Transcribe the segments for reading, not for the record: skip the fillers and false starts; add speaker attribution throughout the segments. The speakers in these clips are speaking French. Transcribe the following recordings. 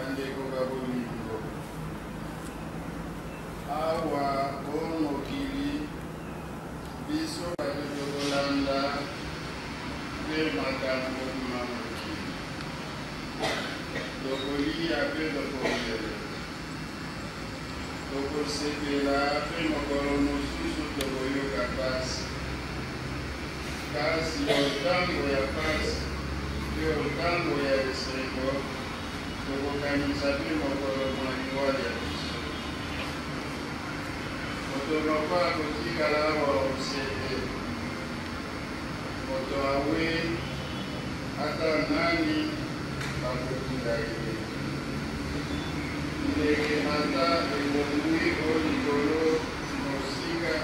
Speaker 1: bandeko babolingo awa bomokili biso balolanda mpe makambo mamokili tokolia mpe tokongela tokosepela mpe mokolo mosusu tokoyoka pasi kasi yotango ya pasi yo ntango ya esengo tokokanisa mpe mokolo maliwali ya biso moto moko akotikala awa osete moto awe ata nani akotunda ye ndeke ata ebongwi o likolo mosika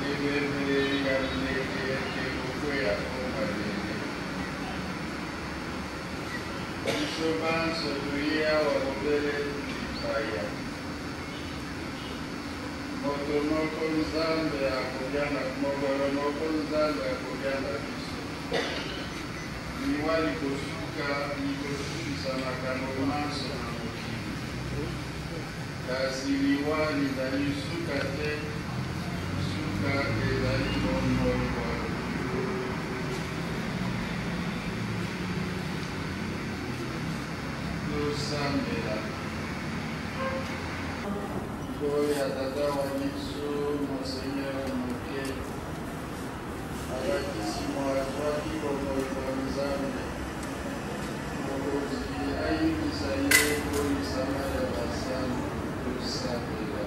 Speaker 1: ebebe ya ndeke ekokwea omadenge biso banso toye awa mobele lipaya moto moko nzambe akobyana mokolo moko nzambe akobyana biso liwa likosuka likosukisa makambo manso na mokili kasi liwa lizali suka te suka ezali bombolwa tosambela ya tata wa biso monseigneur moke alakisimo azwaki bomoi bwa nzambe mokonzi ayebisa ye kolisama ya basani tosambela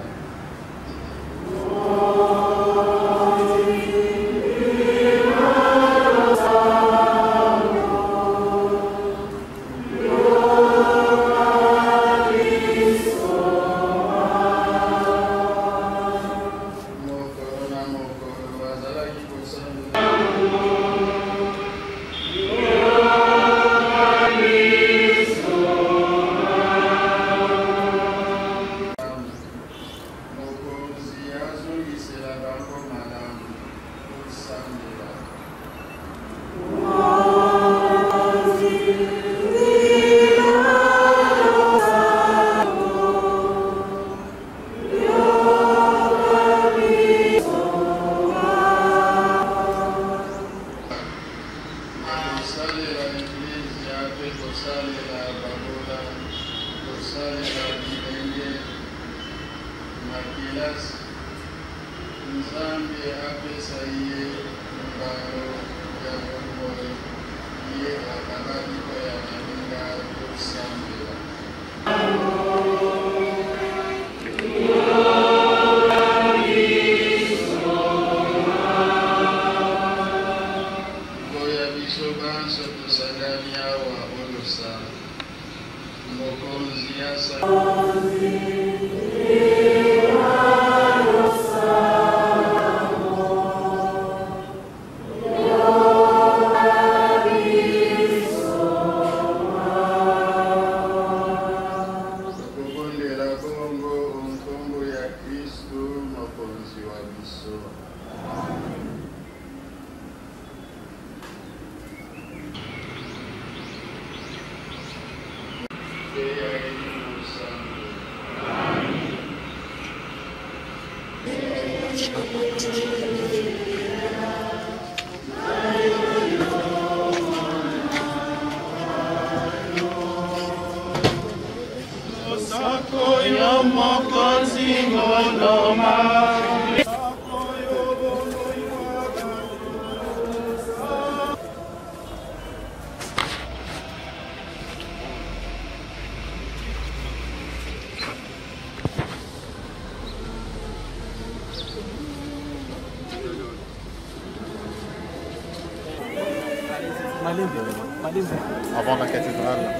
Speaker 2: Avant la cathédrale.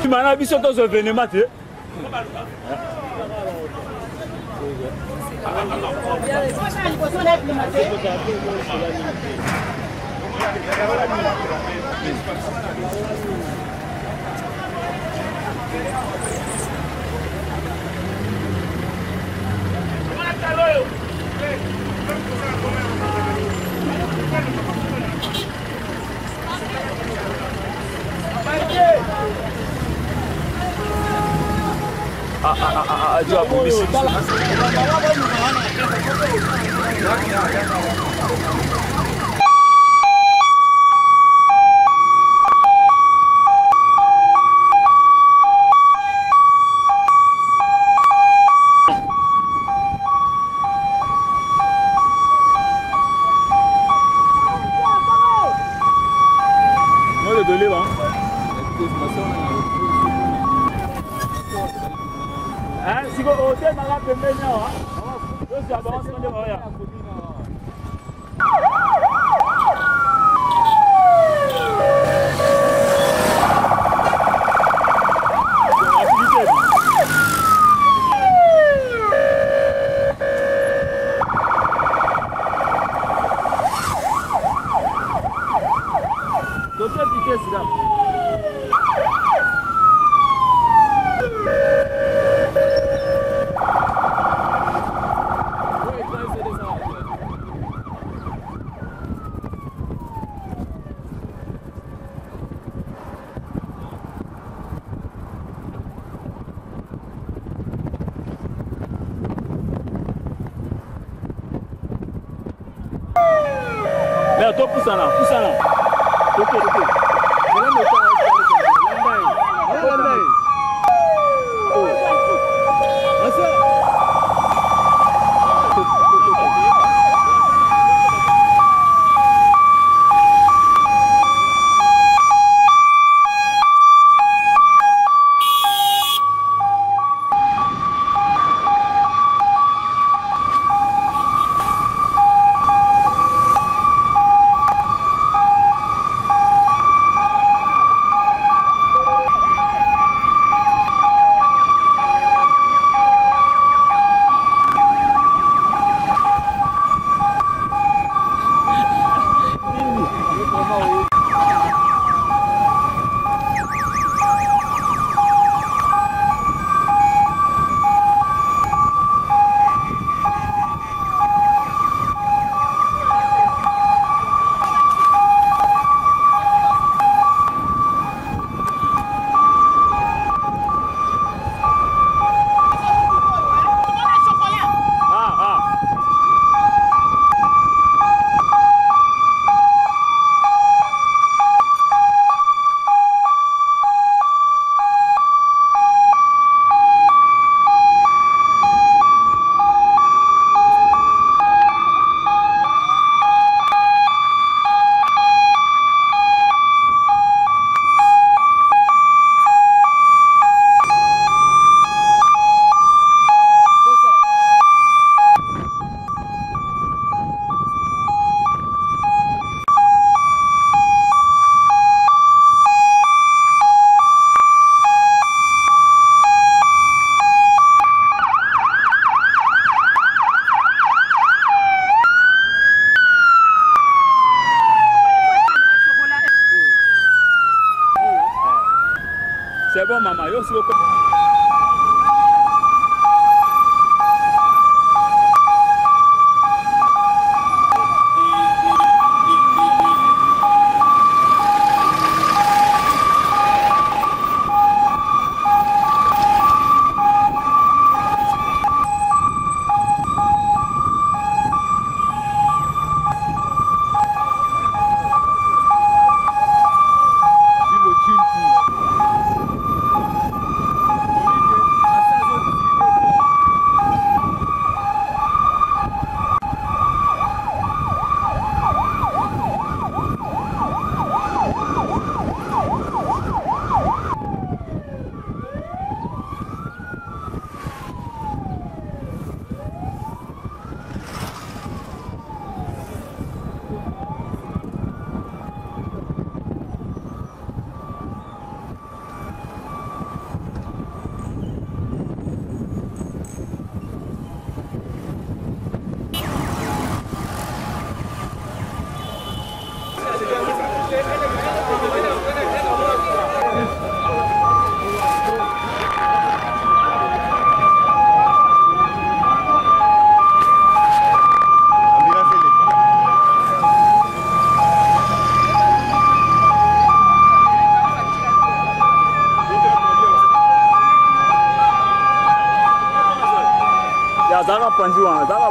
Speaker 3: Maintenant, ils sont tous événements. Ajua polisi. Moi le délai va. Si vous avez un peu de temps, vous avez un peu de temps. Mais toi, pousse là. Ok. C'est bon, maman. Yo, si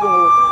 Speaker 3: bongo.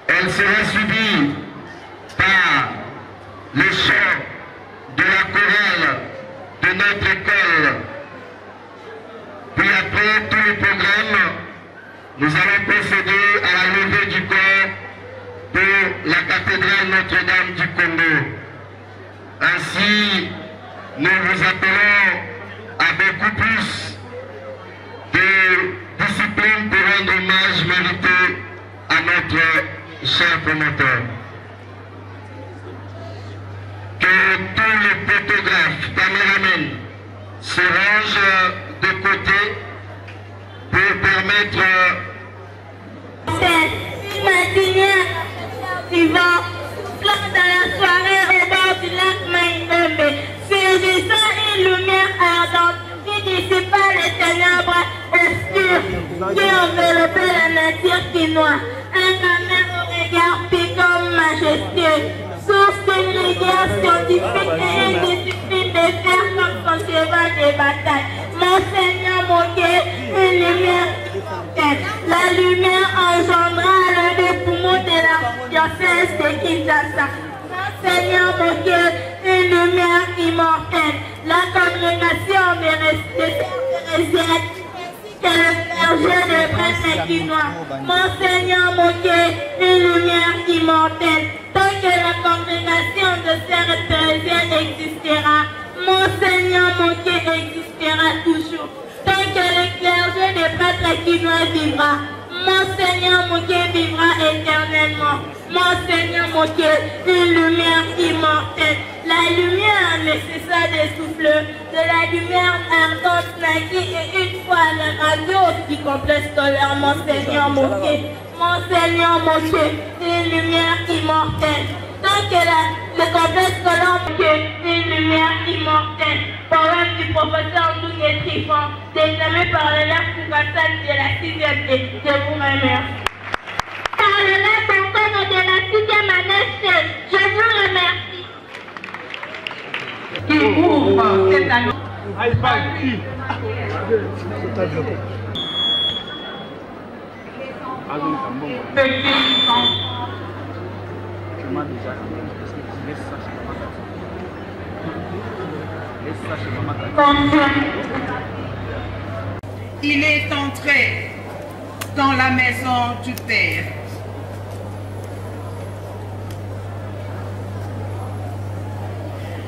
Speaker 4: Elle sera suivie par les chants de la chorale de notre école. Puis après tous les programmes, nous allons procéder à la levée du corps pour la cathédrale Notre-Dame du Congo. Ainsi, nous vous appelons à beaucoup plus de discipline pour rendre hommage mérité à notre cher promoteur. Que tous les photographes, caméramens se rangent de côté pour permettre...
Speaker 5: C'est matinée suivant, dans la soirée au bord du lac Maïnombe, surgissant une lumière ardente qui dissipa les ténèbres obscures qui enveloppaient la nature quinoise. Un gamin au regard piquant majestueux, source d'une rigueur scientifique et une discipline de fer comme son cheval de bataille. Monseigneur Moké, une lumière immortelle. La lumière engendra l'un des poumons de la diocèse de Kinshasa. Monseigneur Moké, une lumière immortelle. La congrégation des Résiètes que le berger de prêtre quinois. Monseigneur Moké, une lumière immortelle. Tant que la congrégation de ces Thérésiens existera, Monseigneur Moké existera toujours. Tant que le clergé des prêtres quinois vivra, Monseigneur Moké vivra éternellement. Monseigneur Moké, une lumière immortelle. La lumière nécessaire des souffles, de la lumière ardente naquit et une fois la radio du complexe scolaire Monseigneur Moké. Monseigneur Moké, une lumière immortelle. Tant que le complexe scolaire Moké, une lumière immortelle. Poème du professeur Ndouye Trifon, déclamé par l'élève Koukassan de la 6e D. Je vous remercie. Par le lac de la 6e année C. Je vous remercie.
Speaker 6: Qui ouvre cette année. Petits enfants. Il est entré dans la maison du Père.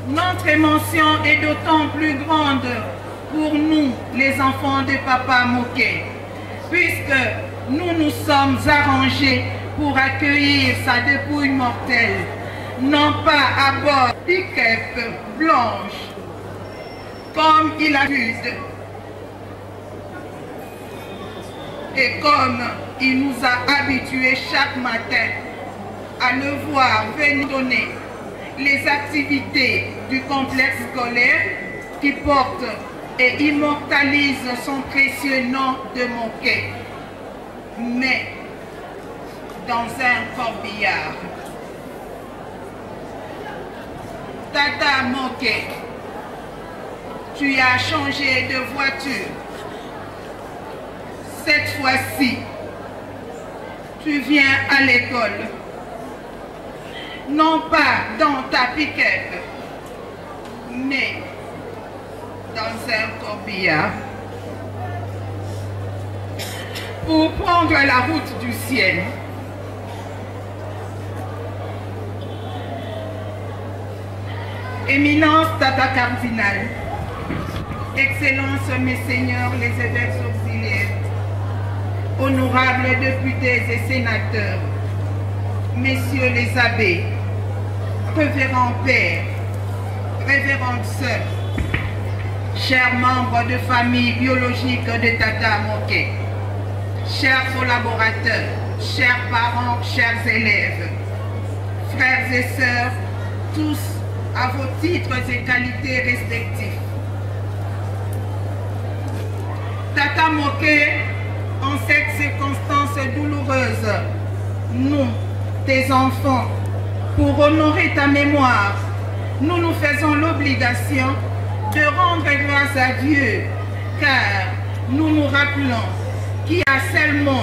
Speaker 6: Notre émotion est d'autant plus grande pour nous, les enfants de Papa Moké, puisque nous nous sommes arrangés pour accueillir sa dépouille mortelle, non pas à bord de pick-up blanche, comme il a vu, et comme il nous a habitués chaque matin à le voir venir donner les activités du complexe scolaire qui porte et immortalise son précieux nom de Moké, mais dans un corbillard. Tata Moké, tu as changé de voiture. Cette fois-ci, tu viens à l'école. Non pas dans ta pick-up, mais dans un corbillard. Pour prendre la route du ciel. Éminence Tata Cardinal, Excellences, mes seigneurs les évêques auxiliaires, honorables députés et sénateurs, messieurs les abbés, révérends pères, révérentes sœurs, chers membres de famille biologique de Tata Moké, chers collaborateurs, chers parents, chers élèves, frères et sœurs, tous à vos titres et qualités respectifs. Tata Moké, en cette circonstance douloureuse, nous, tes enfants, pour honorer ta mémoire, nous nous faisons l'obligation de rendre grâce à Dieu, car nous nous rappelons qu'il y a seulement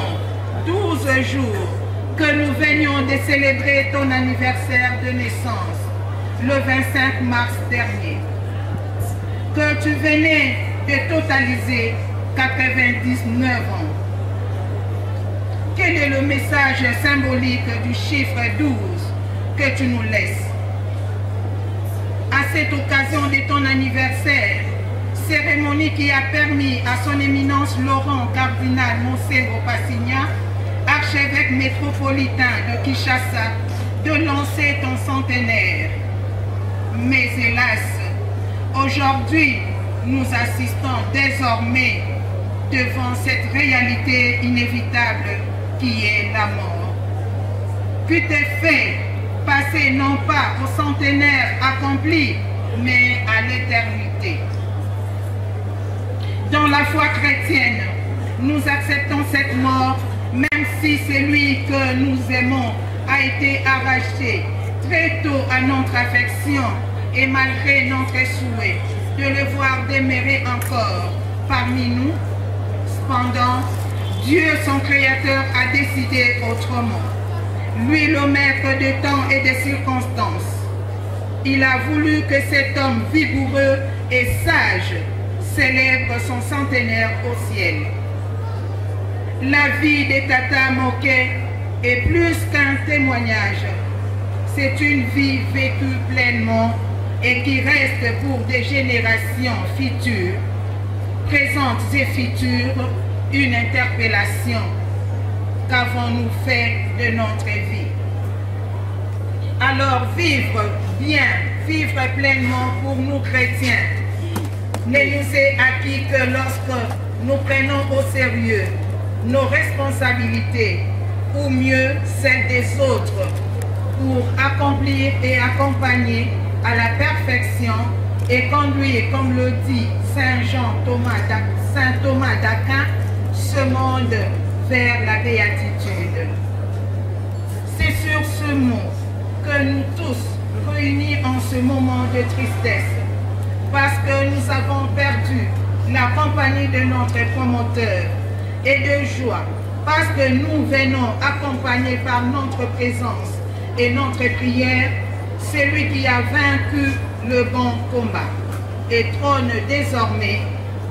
Speaker 6: 12 jours que nous venions de célébrer ton anniversaire de naissance, le 25 mars dernier, que tu venais de totaliser 99 ans. Quel est le message symbolique du chiffre 12 que tu nous laisses? À cette occasion de ton anniversaire, cérémonie qui a permis à son éminence Laurent Cardinal Monsengro Passigna, archevêque métropolitain de Kinshasa, de lancer ton centenaire. Mais hélas, aujourd'hui, nous assistons désormais devant cette réalité inévitable qui est la mort. Puis tes faits, passés non pas au centenaire accompli, mais à l'éternité. Dans la foi chrétienne, nous acceptons cette mort, même si celui que nous aimons a été arraché très tôt à notre affection et malgré notre souhait de le voir demeurer encore parmi nous. Cependant, Dieu, son Créateur, a décidé autrement. Lui, le maître de temps et des circonstances. Il a voulu que cet homme vigoureux et sage célèbre son centenaire au ciel. La vie de Tata Moké est plus qu'un témoignage. C'est une vie vécue pleinement et qui reste pour des générations futures, présentes et futures, une interpellation. Qu'avons-nous fait de notre vie? Alors vivre bien, vivre pleinement pour nous chrétiens, ne nous est acquis que lorsque nous prenons au sérieux nos responsabilités, ou mieux celles des autres, pour accomplir et accompagner à la perfection et conduire, comme le dit Saint Thomas d'Aquin, ce monde vers la béatitude. C'est sur ce mot que nous tous, réunis en ce moment de tristesse, parce que nous avons perdu la compagnie de notre promoteur, et de joie, parce que nous venons accompagnés par notre présence et notre prière, celui qui a vaincu le bon combat et trône désormais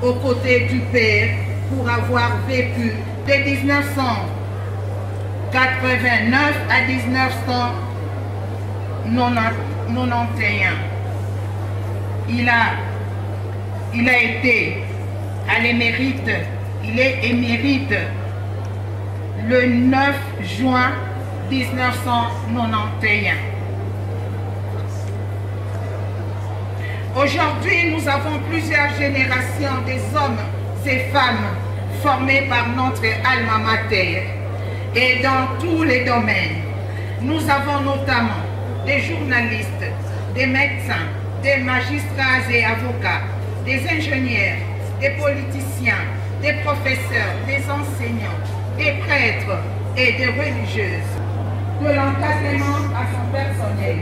Speaker 6: aux côtés du Père pour avoir vécu de 1989 à 1991. Il a été à l'émérite, il est émérite le 9 juin 1991. Aujourd'hui, nous avons plusieurs générations des hommes et femmes formés par notre alma mater et dans tous les domaines. Nous avons notamment des journalistes, des médecins, des magistrats et avocats, des ingénieurs, des politiciens, des professeurs, des enseignants, des prêtres et des religieuses. De l'encadrement à son personnel,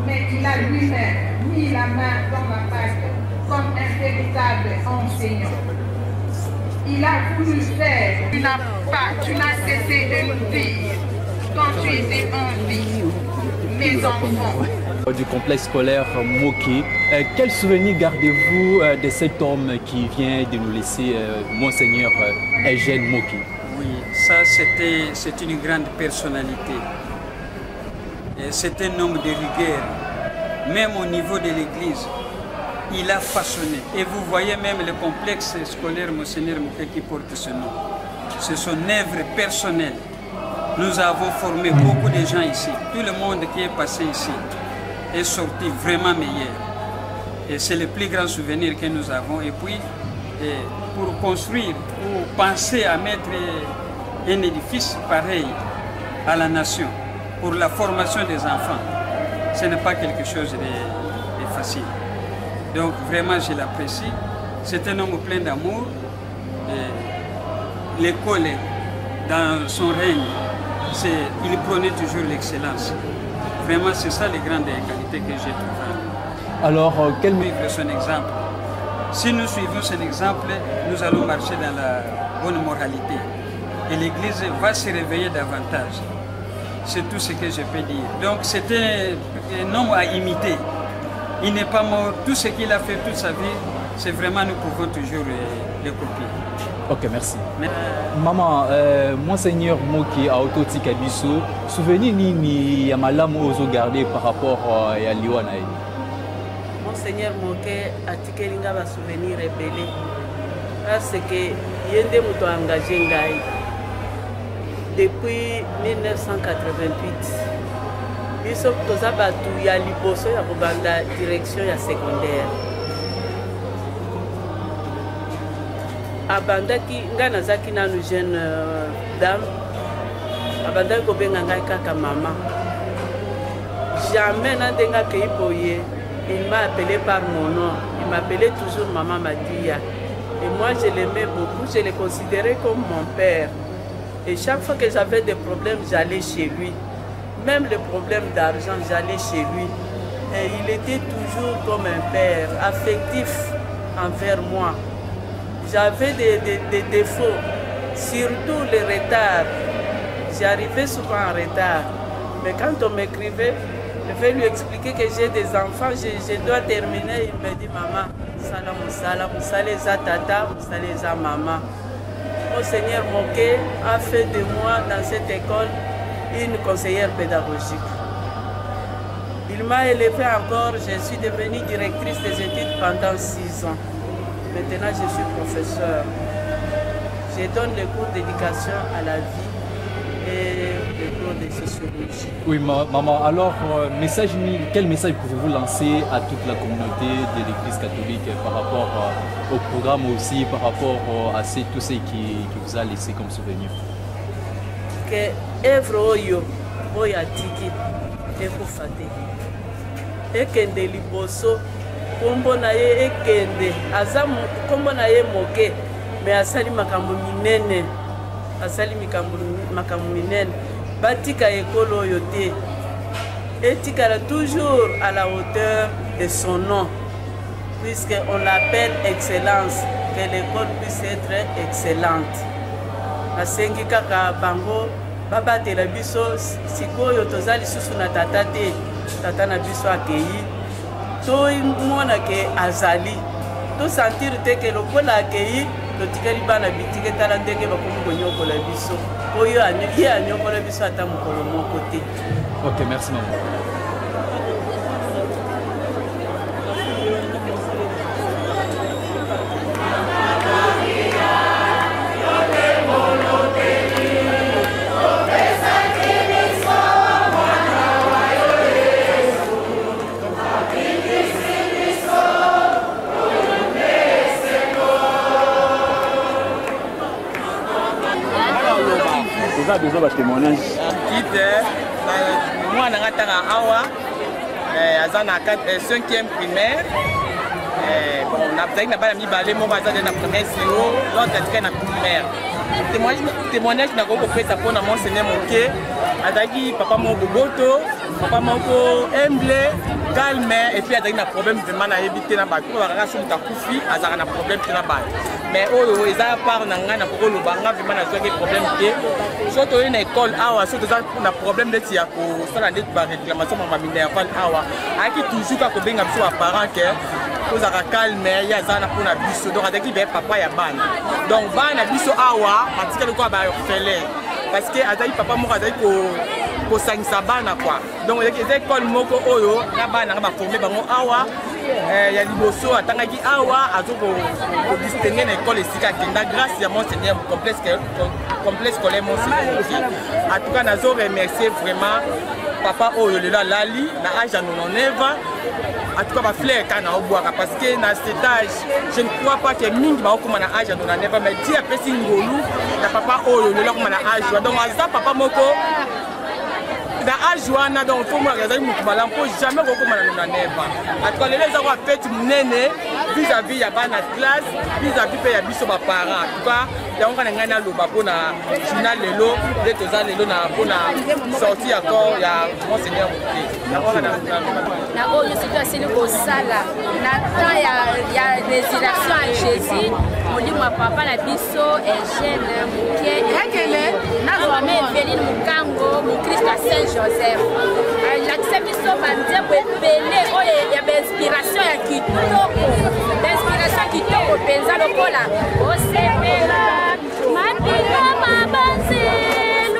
Speaker 6: mais il a lui-même mis la main dans la pâte comme un véritable enseignant. Il a voulu faire, tu n'as cessé de nous dire quand tu étais en vie, mes enfants.
Speaker 7: Du complexe scolaire Moké, quel souvenir gardez-vous de cet homme qui vient de nous laisser, Monseigneur Eugène Moké?
Speaker 8: Oui, ça c'est une grande personnalité. C'est un homme de rigueur. Même au niveau de l'église, il a façonné. Et vous voyez même le complexe scolaire Monseigneur Moké qui porte ce nom. C'est son œuvre personnelle. Nous avons formé beaucoup de gens ici. Tout le monde qui est passé ici est sorti vraiment meilleur. Et c'est le plus grand souvenir que nous avons. Et puis, pour construire, pour penser à mettre un édifice pareil à la nation, pour la formation des enfants, ce n'est pas quelque chose de facile. Donc vraiment, je l'apprécie. C'est un homme plein d'amour. L'école, dans son règne, il prenait toujours l'excellence. Vraiment, c'est ça les grandes qualités que j'ai trouvées.
Speaker 7: Alors, quel
Speaker 8: suivre son exemple. Si nous suivons son exemple, nous allons marcher dans la bonne moralité. Et l'Église va se réveiller davantage. C'est tout ce que je peux dire. Donc, c'était un homme à imiter. Il n'est pas mort. Tout ce qu'il a fait toute sa vie, c'est vraiment, nous pouvons toujours le copier.
Speaker 7: Ok, merci. Maman, Monseigneur Moké a autoti kabiso, souvenir ni yamalamu ozo garder par rapport à Liwana?
Speaker 9: Monseigneur Moké a tikelinga ba souvenir rebelle parce que yende muto engagé ngai depuis 1988. Biso toza batu ya liboso ya kobanda direction ya secondaire. Abandaki nga nazaki nanu jeune dame, abandaki kobenga ngai kaka maman. Jamais nandenga kei boye, il m'a appelé par mon nom, il m'appelait toujours maman Madia. Et moi je l'aimais beaucoup, je le considérais comme mon père. Et chaque fois que j'avais des problèmes, j'allais chez lui. Même les problèmes d'argent, j'allais chez lui. Et il était toujours comme un père, affectif envers moi. J'avais des défauts, surtout les retards. J'arrivais souvent en retard. Mais quand on m'écrivait, je vais lui expliquer que j'ai des enfants, je dois terminer. Il me dit, maman, salam, saleza tata, saleza maman. Monseigneur Moké a fait de moi dans cette école une conseillère pédagogique. Il m'a élevé encore, je suis devenue directrice des études pendant 6 ans. Maintenant, je suis professeur. Je donne les cours d'éducation à la vie et les cours de sociologie.
Speaker 7: Oui, maman, alors, quel message pouvez-vous lancer à toute la communauté de l'Église catholique par rapport au programme aussi, par rapport à tout ce qui vous a laissé comme souvenir?
Speaker 9: Que œuvre oyo boya tiki ekufate ekende liboso kombo na ye ekende aza kombo na ye Moké mais asali makambo minene, asali makambo minene batika ekolo oyo te et Tikala toujours à la hauteur de son nom, puisqu'on l'appelle excellence, que l'école puisse être excellente. Nasengi kaka bango babatela biso sikoyo tozali susu na tata te, tata na biso akei toimona ke azali tosentir te ke lokola akei totikeli bana bitike tala ndenge bakomi konyokola biso oyo ye anyokola biso ata mokolo moko te.
Speaker 7: Ok, merci maman.
Speaker 3: besoin de témoignage.
Speaker 10: Moi, je suis awa, je 5e primaire. On a besoin de mi balé, moi, je suis en première CO, l'autre est en primaire. Témoignage na goko pesa pona monseigneur Moké, adaki papa mon boboto, papa mon humble, calme et puis adaki na problème vraiment na éviter na ba ko ba raso ta kufi, azaka na problème na ba. Mais oyo eza part na nga na poko lo banga vraiment na zoke problème ke. Surtout une école awa, surtout na problème de tia ko sala net ba réclamation ma minéral awa. Aki toujours ka ko benga biso ba parents ke ozaka calme ya zana pona biso donc adaki be papa ya bana. Donc bana biso awa patikele quoi ba orphelin parce que azali papa moko azali ko sangisa bana quoi. Donc les écoles moko oyo na bana ba former bango awa ya liboso atangaki awa azoko ko distinguer na école esika kenda grâce à monseigneur complexe scolaire monseigneur. En tout cas nazo remercier vraiment papa oyo le lali na âge à 99 ans. En tout cas, ma fleur quand on boit parce que dans cet âge, je ne crois pas que mingi ba okoma na âge on a never mais dit après si ngolu na papa oyo le lokoma na âge donc ça papa moko na âge wana donc faut moi regarder mutu balampo jamais okoma na never. En tout cas les gens ont fait nene vis-à-vis ya bana classe vis-à-vis pe ya biso ba parents. En tout cas donc on a ngana lo ba pona final lelo de toza lelo na pona sorti encore ya monseigneur
Speaker 11: na oyo c'est asili kosala na temps ya résurrection à Jésus molimo wa papa na biso Eugène Moké ekele na mama Eveline Mukango mu Christ à Saint-Joseph l'accès biso bande bepele oyo ya inspiration ya kitoko d'inspiration kitoko penza lokola osepela matika mabanzelu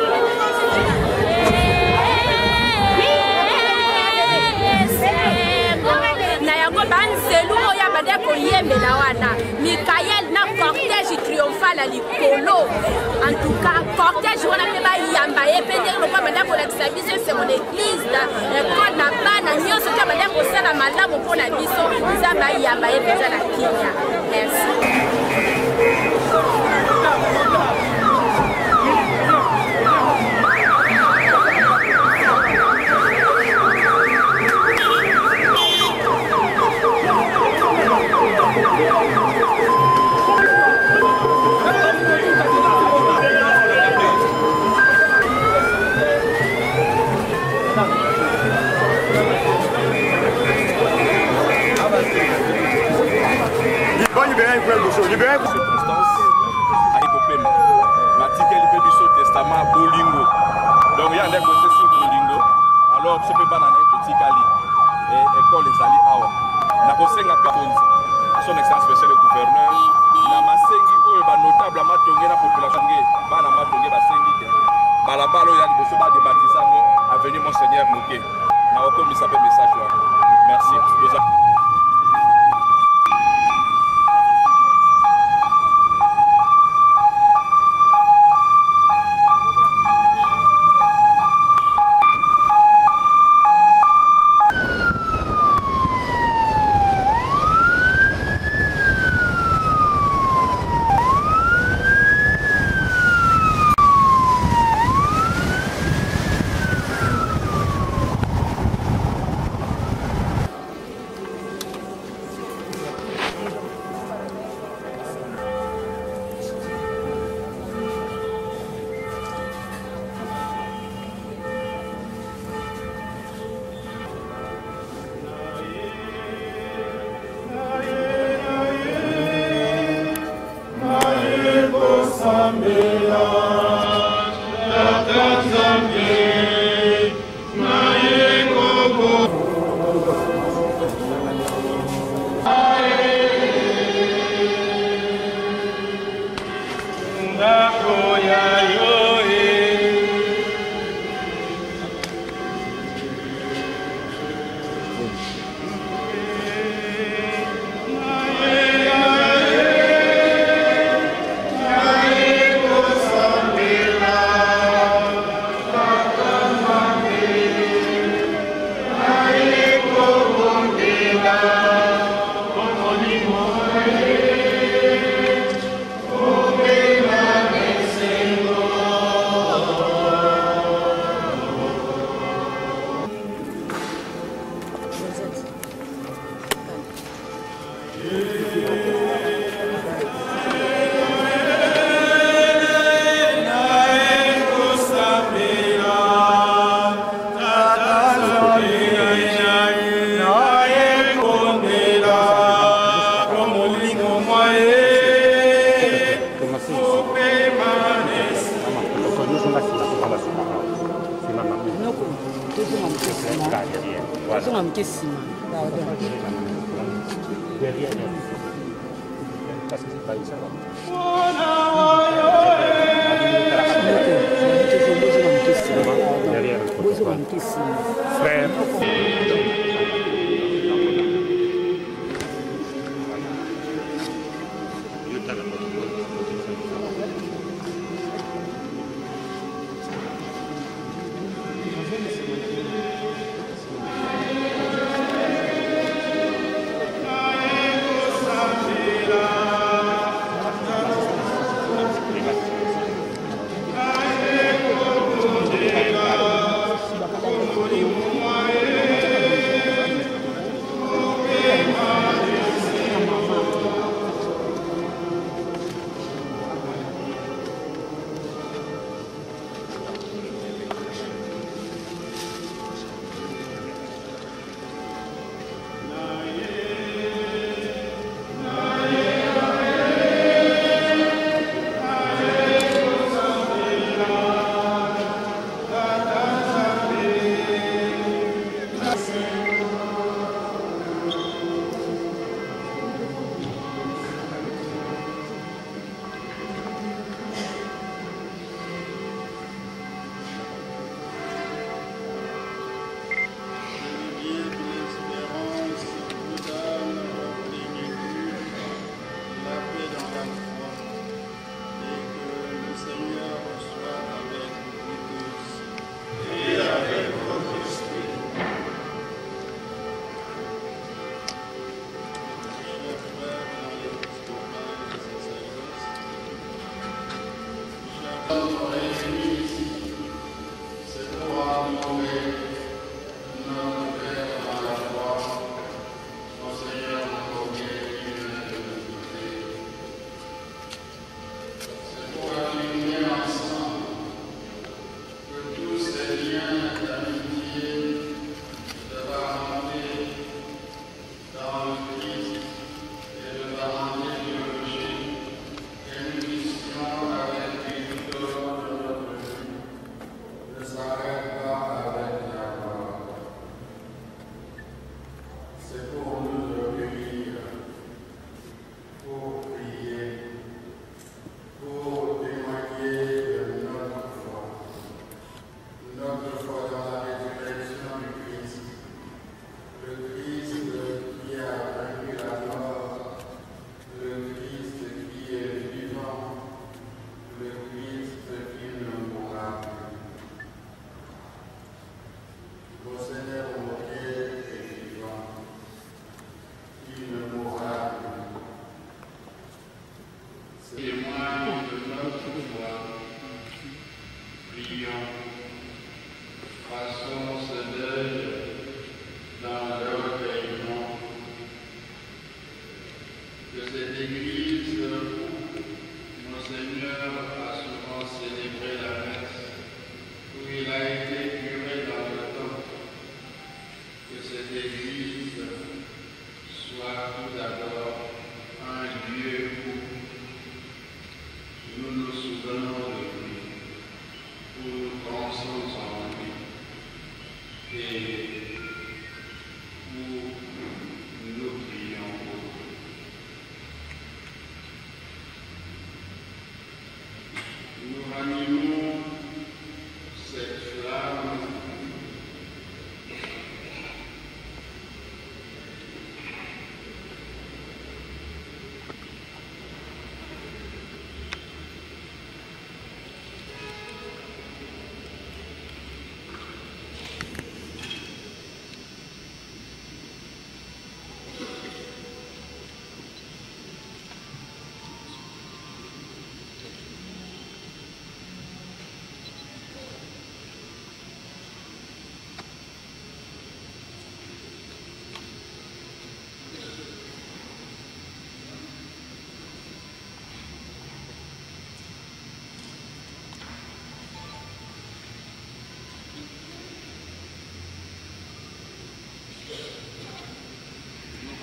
Speaker 11: yembela wana Michael na cortège triomphal à Likolo. En tout cas, cortège wana pe ba yamba epende lokwa banda ko lakisa biso c'est mon église école na bana nyonso ka banda ko sala malamu pona biso nzamba yamba epeza na Kenya. Merci.
Speaker 12: Circonstance à Ipopema. Matique le biso testament Bolingo. Donc il y a des processus Bolingo. Alors ce peut pas dans petit Kali et école les ali awa. Na kosenga Kaponzi. Son excellence monsieur le gouverneur. Na masengi oyo ba notable matonge na population nge bana matonge basengi ke. Balabalo ya liboso ba de baptisango avenue monseigneur Moké. Na okomisa pe message wa. Merci.
Speaker 13: moke nsima.
Speaker 3: Frère.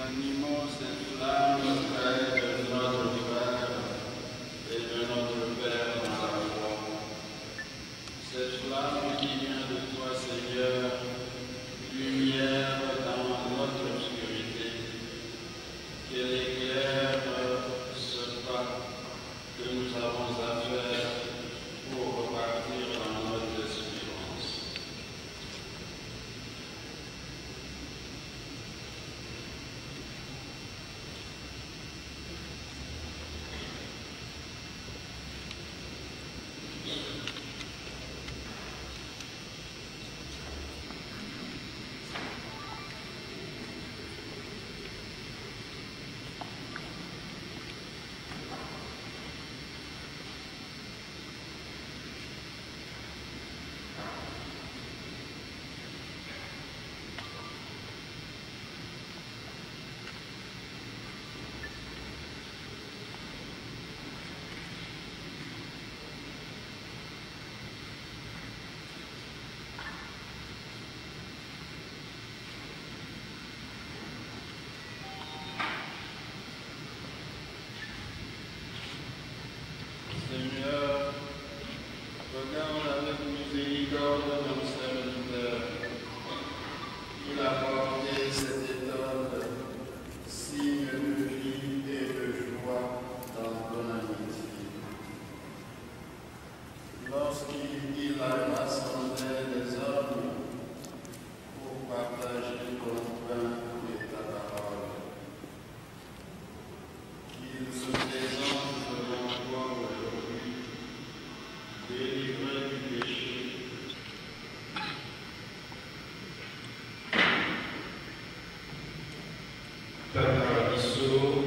Speaker 1: Animons cette flamme près de notre cœur et de notre Père dans la foi. Cette flamme qui vient de toi, Seigneur, lumière dans
Speaker 13: Tata Bisso,